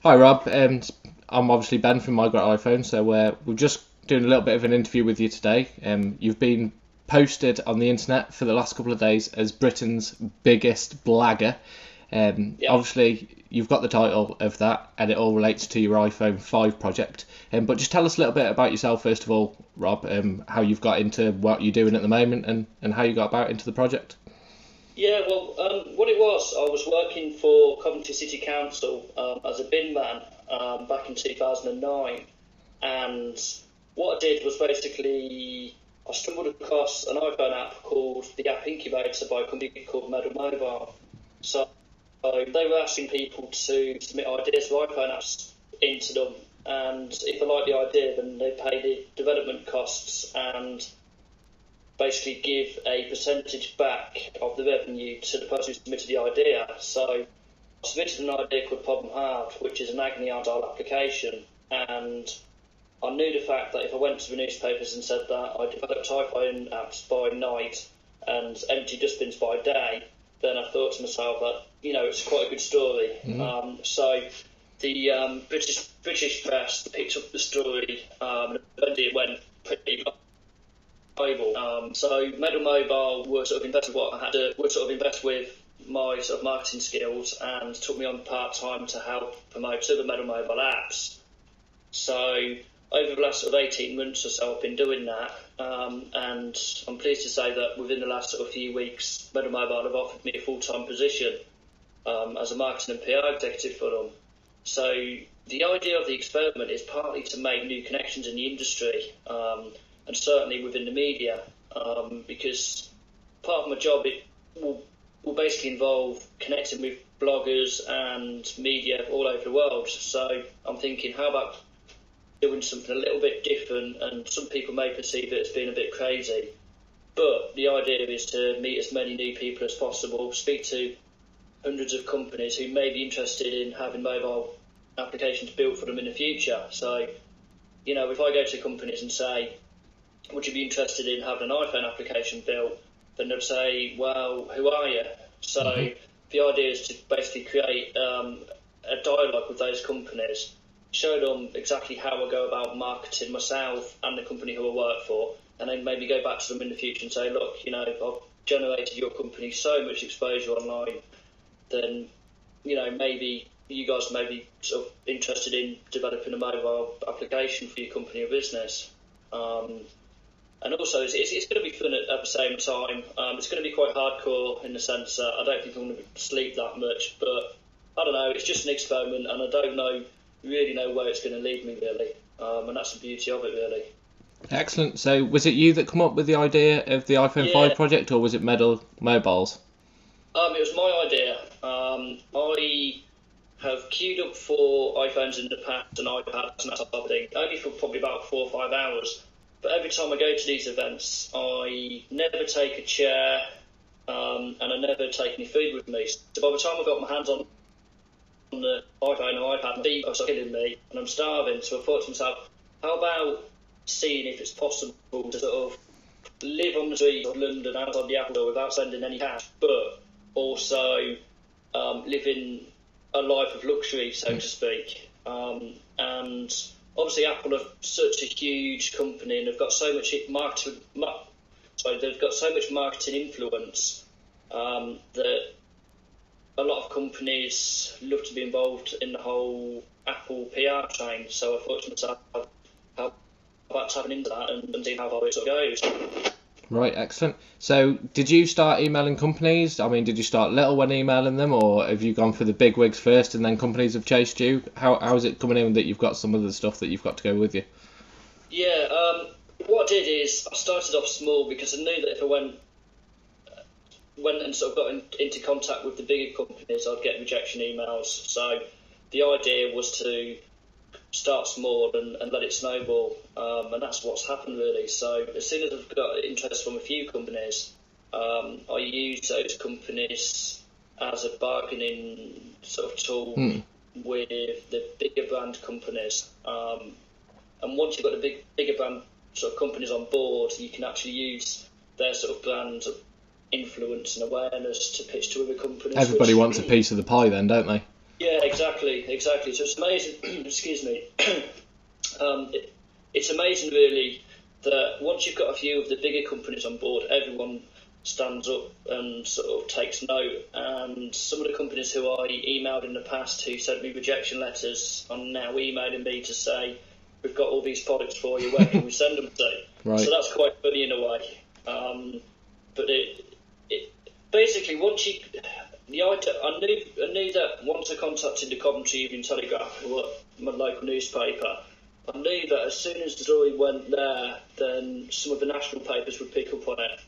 Hi Rob, I'm obviously Ben from Migrate iPhone, so we're just doing a little bit of an interview with you today. You've been posted on the internet for the last couple of days as Britain's biggest blagger. Yeah. Obviously, you've got the title of that, and it all relates to your iPhone 5 project. But just tell us a little bit about yourself, first of all, Rob, how you've got into what you're doing at the moment and how you got about into the project. Yeah, well, what it was, I was working for Coventry City Council as a bin man back in 2009, and what I did was basically I stumbled across an iPhone app called the App Incubator by a company called Medal Mobile. So they were asking people to submit ideas for iPhone apps into them, and if they liked the idea, then they paid the development costs and basically give a percentage back of the revenue to the person who submitted the idea. So I submitted an idea called Problem Hard, which is an agony aunt application, and I knew the fact that if I went to the newspapers and said that I developed iPhone apps by night and empty dustbins by day, then I thought to myself that it's quite a good story. So the British press picked up the story, and eventually it went pretty Bible. So Medal Mobile were sort of invest with what I had to would sort of invest with my sort of marketing skills and took me on part time to help promote other Medal Mobile apps. So over the last sort of 18 months or so, I've been doing that, and I'm pleased to say that within the last sort of few weeks, Medal Mobile have offered me a full-time position as a marketing and PR executive for them. So the idea of the experiment is partly to make new connections in the industry, and certainly within the media, because part of my job will basically involve connecting with bloggers and media all over the world. So I'm thinking, how about doing something a little bit different? And some people may perceive it as being a bit crazy, but the idea is to meet as many new people as possible, speak to hundreds of companies who may be interested in having mobile applications built for them in the future. So, if I go to companies and say, would you be interested in having an iPhone application built? Then they'll say, well, who are you? So the idea is to basically create a dialogue with those companies, show them exactly how I go about marketing myself and the company who I work for, and then maybe go back to them in the future and say, look, I've generated your company so much exposure online, then, maybe you guys may be sort of interested in developing a mobile application for your company or business. And also, it's going to be fun at the same time. It's going to be quite hardcore in the sense that I don't think I'm going to sleep that much, but I don't know, it's just an experiment and I don't really know where it's going to lead me, really. And that's the beauty of it, really. Excellent. So was it you that come up with the idea of the iPhone Yeah, 5 project, or was it Medal Mobiles? it was my idea. I have queued up for iPhones in the past and iPads and that type of thing, only for probably about 4 or 5 hours. But every time I go to these events, I never take a chair, and I never take any food with me. So by the time I got my hands on the iPhone or iPad, my feet are sort of killing me, and I'm starving. So I thought to myself, how about seeing if it's possible to sort of live on the streets of London outside the Apple Store without spending any cash, but also living a life of luxury, so to speak. And obviously, Apple are such a huge company, and they've got so much they've got so much marketing influence, that a lot of companies love to be involved in the whole Apple PR chain. So I thought to myself, how about tapping into that and seeing how far it sort of goes. Right, excellent. So did you start emailing companies? I mean, did you start little when emailing them, or have you gone for the big wigs first and then companies have chased you? How is it coming in that you've got some of the stuff that you've got to go with you? Yeah, what I did is I started off small because I knew that if I went and sort of got into contact with the bigger companies, I'd get rejection emails. So the idea was to start small and let it snowball, and that's what's happened really. So as soon as I've got interest from a few companies, I use those companies as a bargaining sort of tool with the bigger brand companies. And once you've got the bigger brand sort of companies on board, you can actually use their sort of brand influence and awareness to pitch to other companies. Everybody wants a piece of the pie then, don't they? Yeah, exactly. So it's amazing. Excuse me. It's amazing, really, that once you've got a few of the bigger companies on board, everyone stands up and sort of takes note. And some of the companies who I emailed in the past who sent me rejection letters are now emailing me to say, we've got all these products for you, where can we send them to? Right. So that's quite funny in a way. But it basically, once you... I knew that once I contacted the Coventry Evening Telegraph, my local newspaper, I knew that as soon as the story went there, then some of the national papers would pick up on it.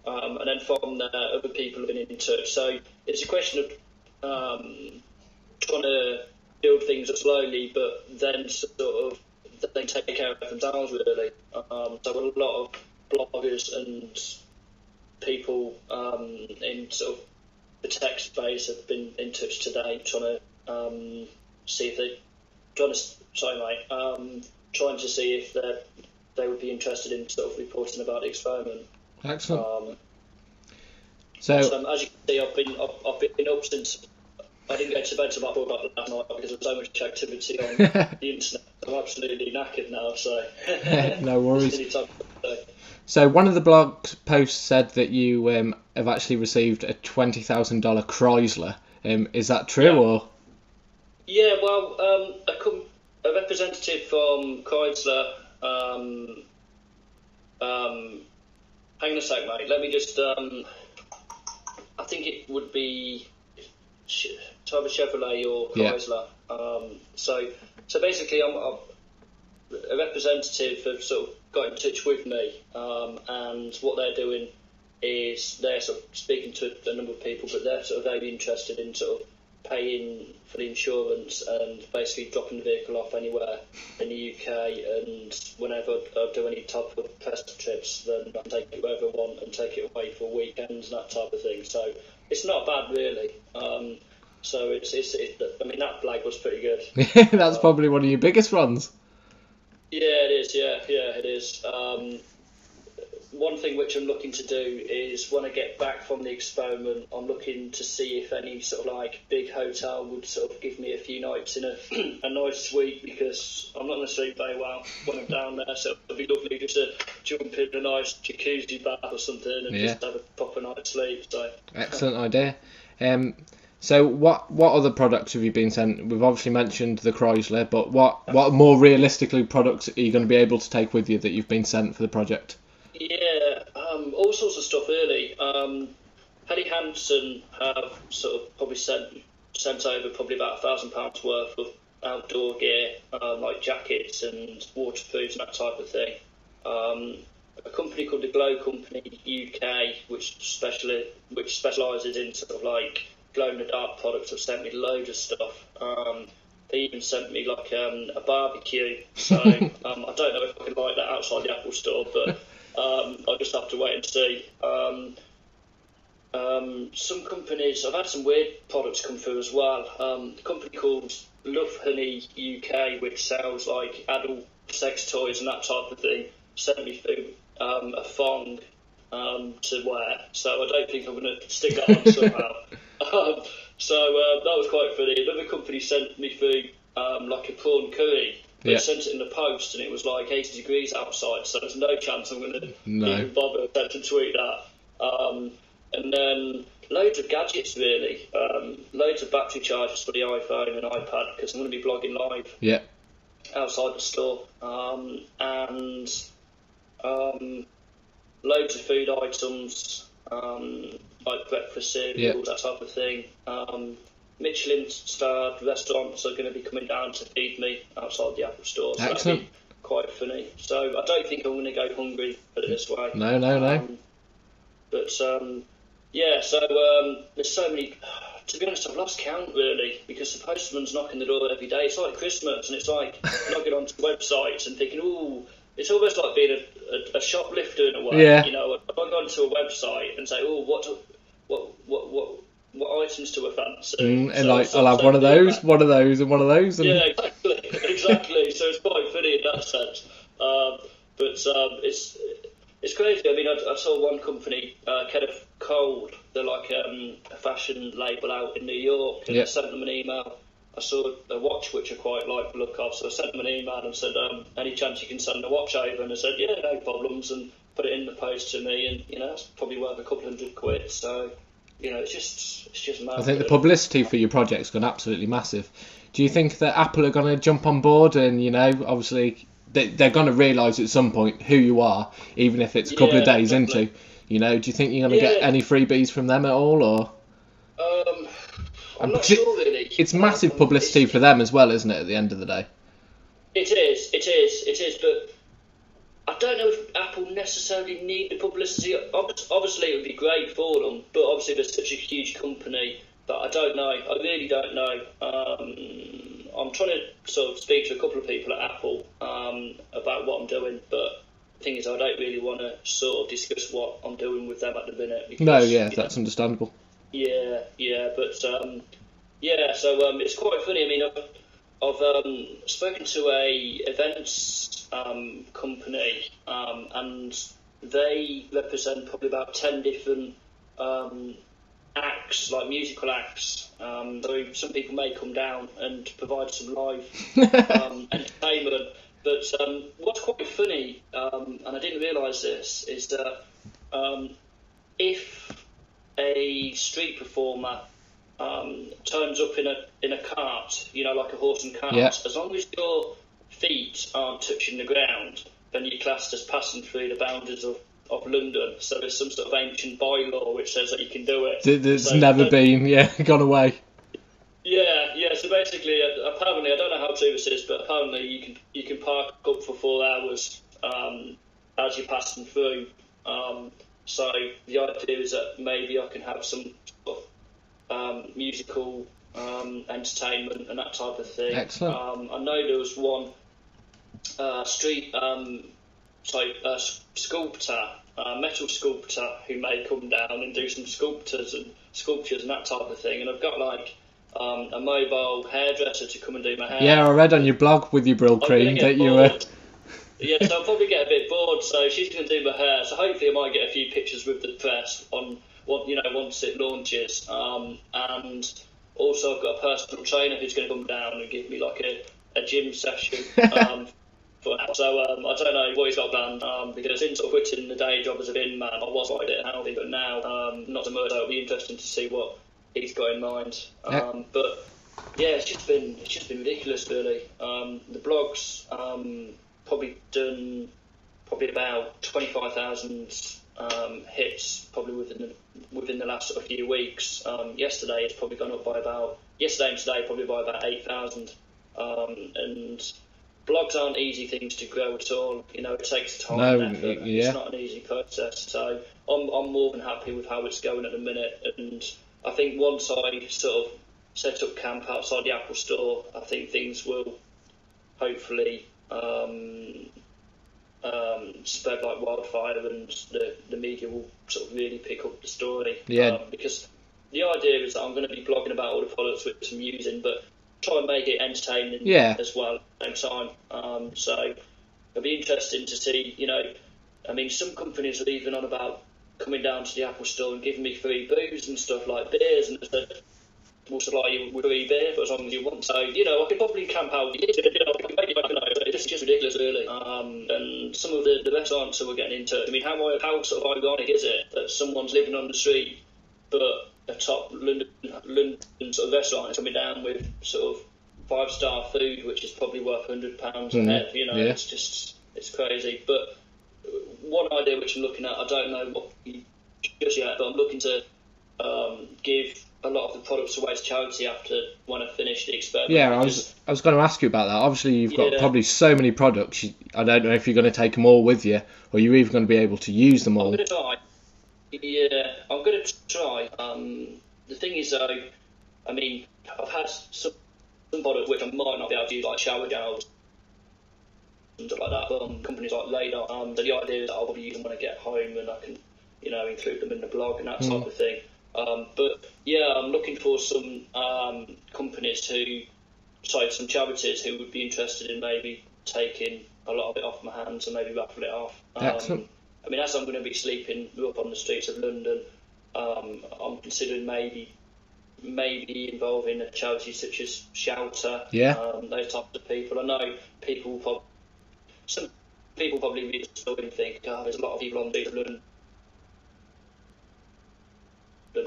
And then from there, other people have been in touch. So it's a question of trying to build things up slowly, but then sort of they take care of themselves, really. So a lot of bloggers and people in sort of the tech space have been in touch today, trying to see if they trying to see if they would be interested in sort of reporting about the experiment. Excellent. So as you can see, I've been up since I didn't go to bed till about last night because there's so much activity on the internet. I'm absolutely knackered now. So no worries. So one of the blog posts said that you have actually received a $20,000 Chrysler. Is that true, yeah. or? Yeah, well, a representative from Chrysler. Hang on a sec, mate. Let me just. I think it would be either Chevrolet or Chrysler. Yeah. So basically, I'm a representative have sort of got in touch with me, and what they're doing is they're sort of speaking to a number of people, but they're sort of very interested in sort of paying for the insurance and basically dropping the vehicle off anywhere in the UK, and whenever I do any type of test trips, then I take it wherever I want and take it away for weekends and that type of thing. So it's not bad, really. So it's I mean, that blag was pretty good. That's probably one of your biggest runs. Yeah, it is. Yeah, it is. One thing which I'm looking to do is when I get back from the experiment, I'm looking to see if any sort of like big hotel would sort of give me a few nights in a nice suite, because I'm not going to sleep very well when I'm down there. So it'd be lovely just to jump in a nice jacuzzi bath or something and just have a proper night's sleep. So excellent idea. So what other products have you been sent? We've obviously mentioned the Chrysler, but what more realistically products are you going to be able to take with you that you've been sent for the project? Yeah, all sorts of stuff, really. Helly Hansen have sort of probably sent over probably about £1,000 worth of outdoor gear, like jackets and waterproofs and that type of thing. A company called the Glow Company UK, which specialises in sort of like glow-in-the-dark products, have sent me loads of stuff. They even sent me like a barbecue. So I don't know if I can buy that outside the Apple Store, but I'll just have to wait and see. Some companies, I've had some weird products come through as well. A company called Love Honey UK, which sells like adult sex toys and that type of thing, sent me through a thong to wear. So I don't think I'm going to stick that on somehow. So that was quite funny. Another company sent me through like a prawn curry. They sent it in the post, and it was like 80 degrees outside, so there's no chance I'm going to even bother attempting to eat that. And then loads of gadgets, really. Loads of battery chargers for the iPhone and iPad, because I'm going to be blogging live outside the store. And loads of food items, like breakfast cereals, that type of thing. Michelin-starred restaurants are going to be coming down to feed me outside the Apple Store. So that'd be quite funny. So I don't think I'm going to go hungry, put it this way. No. But yeah, so there's so many. To be honest, I've lost count, really, because the postman's knocking the door every day. It's like Christmas, and it's like logging onto websites and thinking, ooh, it's almost like being a shoplifter in a way. Yeah. You know, I log onto a website and say, oh, what items to a fancy? And like, I'll have one of those, and one of those. And... Yeah, exactly. So it's quite funny in that sense. But it's crazy. I mean, I saw one company, kind of Cold. They're like a fashion label out in New York, and I sent them an email I saw a watch which I quite like the look of, so I sent them an email and said, any chance you can send the watch over? And they said, yeah, no problems, and put it in the post to me, and it's probably worth a couple £100. So it's just mad. I think the publicity for your project's gone absolutely massive. Do you think that Apple are going to jump on board and obviously they're going to realise at some point who you are, even if it's a couple of days definitely. into? Do you think you're going to get any freebies from them at all, or? I'm not sure really. It's massive publicity for them as well, isn't it? At the end of the day. It is. But I don't know if Apple necessarily need the publicity. Obviously, it would be great for them, but obviously they're such a huge company that I don't know. I really don't know. I'm trying to sort of speak to a couple of people at Apple about what I'm doing, but the thing is, I don't really want to sort of discuss what I'm doing with them at the minute. Because, that's understandable. Yeah, but so it's quite funny. I mean, I've spoken to a events company, and they represent probably about 10 different acts, like musical acts. So some people may come down and provide some live entertainment. But what's quite funny, and I didn't realise this, is that if a street performer turns up in a cart, like a horse and cart, as long as your feet aren't touching the ground, then you're classed as passing through the boundaries of London. So there's some sort of ancient bylaw which says that you can do it. There's never been gone away. Yeah. So basically, apparently, I don't know how true this is, but apparently you can park up for 4 hours as you're passing through. So the idea is that maybe I can have some sort of musical entertainment and that type of thing. Excellent. I know there was one street sculptor, metal sculptor, who may come down and do some sculptures and that type of thing. And I've got like a mobile hairdresser to come and do my hair. Yeah, I read on your blog with your Brill cream that you were. Yeah, so I'll probably get a bit bored. So she's going to do my hair. So hopefully I might get a few pictures with the press once it launches. And also I've got a personal trainer who's going to come down and give me like a gym session. So I don't know what he's got planned, because since sort of quitting the day job as a bin man, I was like it healthy, but now not so much. So it'll be interesting to see what he's got in mind. But yeah, it's just been ridiculous, really. The blog's probably done about 25,000 hits probably within the last sort of few weeks. Yesterday it's probably gone up by yesterday and today probably by about 8,000. And blogs aren't easy things to grow at all. It takes time and effort. It's not an easy process. So I'm more than happy with how it's going at the minute. And I think once I sort of set up camp outside the Apple Store, I think things will hopefully spread like wildfire, and the media will sort of really pick up the story. Because the idea is that I'm going to be blogging about all the products which I'm using, but try and make it entertaining as well at the same time. So it'll be interesting to see, I mean, some companies are even on about coming down to the Apple Store and giving me free booze and stuff like beers, and we'll supply you with free beer for as long as you want. So, I could probably camp out. It's just ridiculous, really. And some of the restaurants that we're getting into, I mean, how sort of ironic is it that someone's living on the street, but a top London sort of restaurant is coming down with sort of 5-star food, which is probably worth £100 a head. It's crazy. But one idea which I'm looking at, I don't know what just yet, but I'm looking to give a lot of the products away to charity when I finish the experiment. Yeah, I was going to ask you about that. Obviously, you've got probably so many products. I don't know if you're going to take them all with you, or you're even going to be able to use them all. I'm going to try. Yeah, I'm going to try. The thing is, though, I mean, I've had some products which I might not be able to use, like shower gels and stuff like that, from companies like Radar. So the idea is that I'll probably use them when I get home, and I can, include them in the blog and that type of thing. But yeah, I'm looking for some some charities who would be interested in maybe taking a lot of it off my hands and maybe raffle it off. Excellent. I mean, as I'm going to be sleeping up on the streets of London, I'm considering maybe maybe involving a charity such as Shelter. Yeah. Those types of people. I know some people probably read the story and think, oh, there's a lot of people on the street of London,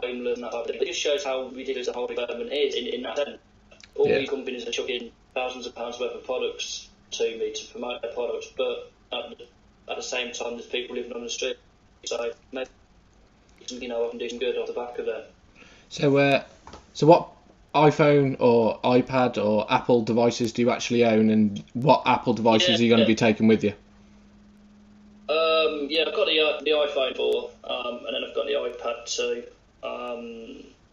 homeless and that type of thing. It just shows how ridiculous the whole environment is in that sense. All these companies are chucking thousands of pounds worth of products to me to promote their products, but at the same time, there's people living on the street. So maybe I can do some good off the back of it. So what iPhone or iPad or Apple devices do you actually own, and what Apple devices are you going to be taking with you? I've got the iPhone 4, and then I've got the iPad 2,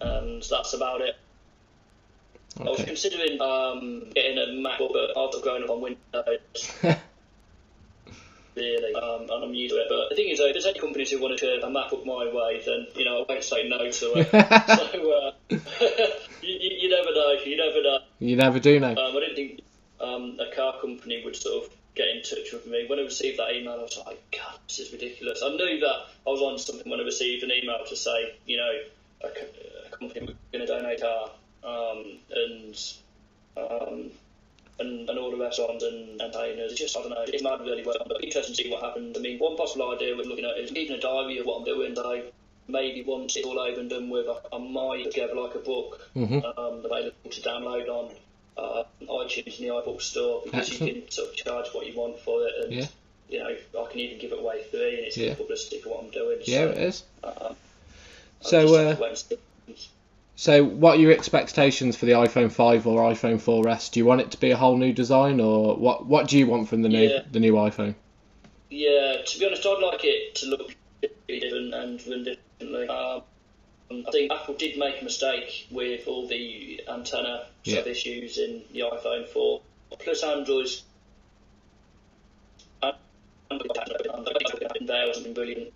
and that's about it. Okay. I was considering getting a MacBook, but I've grown up on Windows. Really, and I'm used to it. But the thing is, though, if there's any companies who want to turn a MacBook my way, then I won't say no to it. So you never know. You never know. You never do know. I didn't think a car company would sort of get in touch with me. When I received that email, I was like, God, this is ridiculous. I knew that I was on something when I received an email to say, a company was going to donate a car, and all the restaurants and entertainers. It's just, I don't know, it might really well, but it'd be interesting to see what happens. I mean, one possible idea we're looking at is keeping a diary of what I'm doing, so maybe once it's all over and done with, I might put together like a book available to download on iTunes in the iBook store, because you can sort of charge what you want for it, and I can even give it away free, and it's good publicity for what I'm doing. Yeah, so, it is. So what are your expectations for the iPhone 5 or iPhone 4S? Do you want it to be a whole new design, or what do you want from the new iPhone? Yeah, to be honest, I'd like it to look different and run differently. I think Apple did make a mistake with all the antenna sort of issues in the iPhone 4. Plus Android's there something brilliant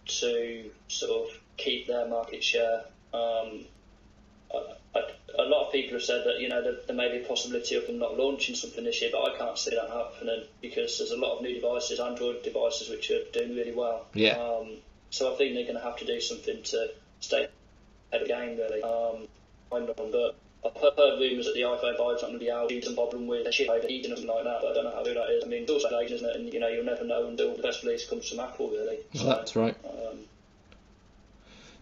to sort of keep their market share. A lot of people have said that there may be a possibility of them not launching something this year, but I can't see that happening, because there's a lot of new devices, Android devices, which are doing really well. Yeah. So I think they're going to have to do something to stay ahead of the game, really. But I've heard rumours that the iPhone 5 is not going to be out due to some problem with a chip overheating and something like that, but I don't know how true that is. I mean, it's also late, isn't it? And you'll never know until the best release comes from Apple, really. So, that's right.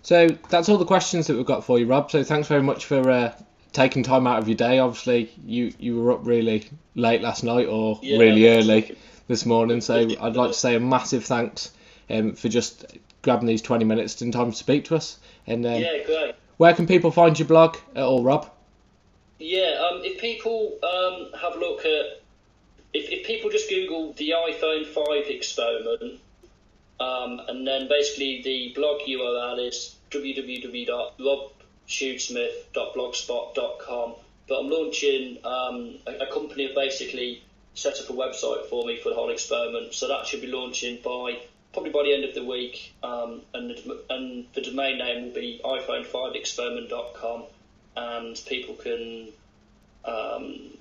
So that's all the questions that we've got for you, Rob. So thanks very much for taking time out of your day. Obviously, you were up really late last night, or really early this morning. So I'd like to say a massive thanks for just grabbing these 20 minutes in time to speak to us. And great. Where can people find your blog at all, Rob? Yeah, if people have a look at, if people just Google the iPhone 5 experiment, and then basically the blog URL is www.robshoesmith.blogspot.com. But I'm launching a company have basically set up a website for me for the whole experiment, so that should be launching probably by the end of the week, and the domain name will be iPhone5experiment.com, and people can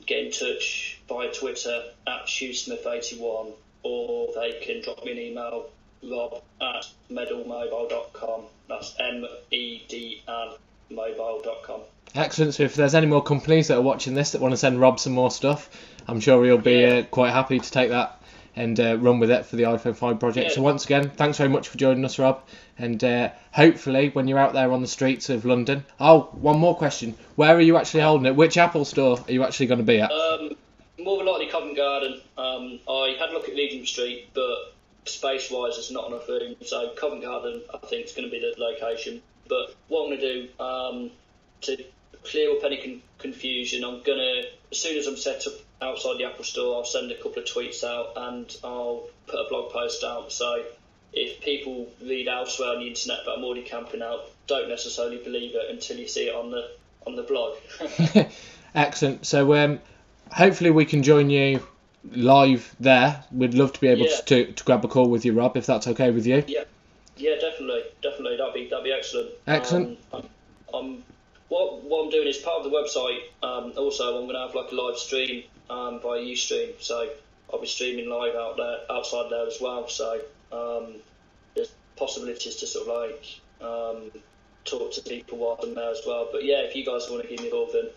get in touch via Twitter at Shoesmith81, or they can drop me an email, rob@medalmobile.com. That's MEDL mobile.com. Excellent. So if there's any more companies that are watching this that want to send Rob some more stuff, I'm sure he'll be quite happy to take that and run with it for the iPhone 5 project. So once again, thanks very much for joining us, Rob, and hopefully when you're out there on the streets of London. Oh, one more question. Where are you actually holding it? Which Apple store are you actually going to be at? More than likely Covent Garden. I had a look at Regent Street, but space-wise there's not enough room, so Covent Garden I think is going to be the location. But what I'm going to do, to clear up any confusion, I'm going to, as soon as I'm set up outside the Apple store, I'll send a couple of tweets out and I'll put a blog post out. So if people read elsewhere on the internet that I'm already camping out, don't necessarily believe it until you see it on the blog. Excellent. So hopefully we can join you live there. We'd love to be able to grab a call with you, Rob, if that's okay with you. Yeah, definitely. That'd be excellent. Excellent. What I'm doing is part of the website. Also, I'm going to have like a live stream via Ustream, so I'll be streaming live outside there as well. So there's possibilities to sort of like talk talk to people while I'm there as well. But yeah, if you guys want to give me a call, then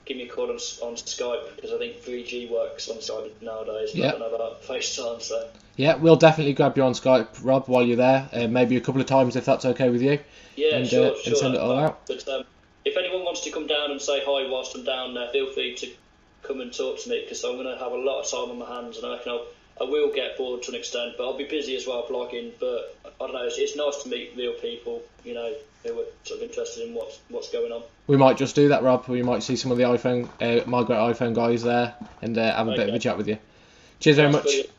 give me a call on Skype, because I think 3G works on Skype nowadays. Yeah. I don't know about FaceTime, so. Yeah, we'll definitely grab you on Skype, Rob, while you're there, maybe a couple of times if that's okay with you. Yeah, and, sure. And send it all out. But if anyone wants to come down and say hi whilst I'm down there, feel free to come and talk to me, because I'm going to have a lot of time on my hands, and I reckon I will get bored to an extent, but I'll be busy as well vlogging. But I don't know, it's nice to meet real people, you know, who are sort of interested in what's going on. We might just do that, Rob. We might see some of the iPhone, My Great iPhone guys there, and have a bit of a chat with you. Cheers very much. Brilliant.